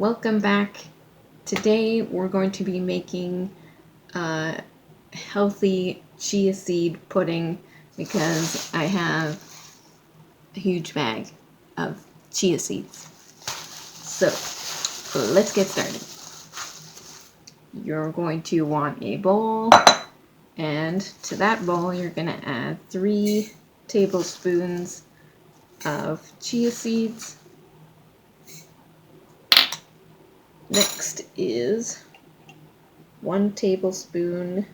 Welcome back. Today we're going to be making healthy chia seed pudding because I have a huge bag of chia seeds. So let's get started. You're going to want a bowl, and to that bowl you're going to add 3 tablespoons of chia seeds. Next is 1 tablespoon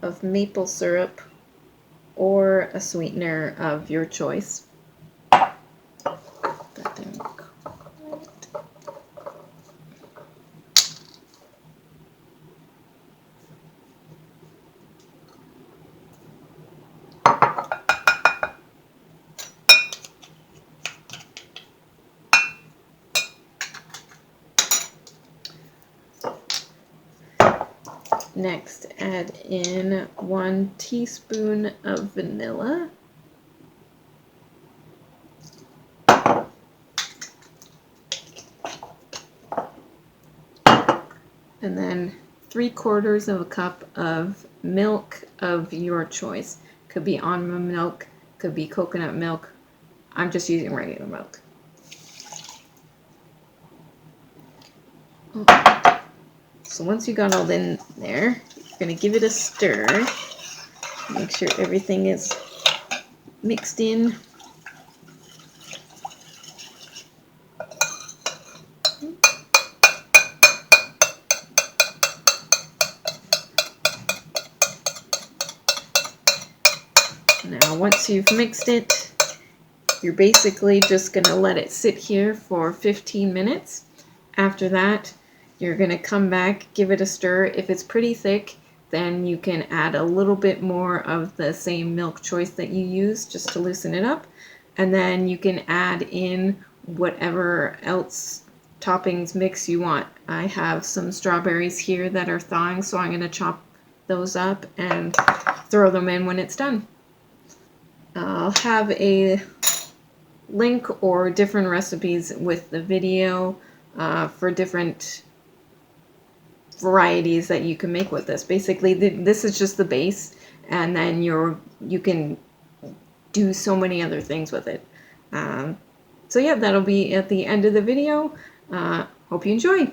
of maple syrup or a sweetener of your choice. Next, add in 1 teaspoon of vanilla. And then 3/4 of a cup of milk of your choice. Could be almond milk, could be coconut milk. I'm just using regular milk. So once you got all in there, you're going to give it a stir. Make sure everything is mixed in. Now once you've mixed it, you're basically just going to let it sit here for 15 minutes. After that, you're going to come back, give it a stir. If it's pretty thick, then you can add a little bit more of the same milk choice that you use just to loosen it up. And then you can add in whatever else toppings mix you want. I have some strawberries here that are thawing, so I'm going to chop those up and throw them in when it's done. I'll have a link or different recipes with the video for different varieties that you can make with this. Basically, this is just the base, and then you can do so many other things with it. So yeah, that'll be at the end of the video. Hope you enjoy.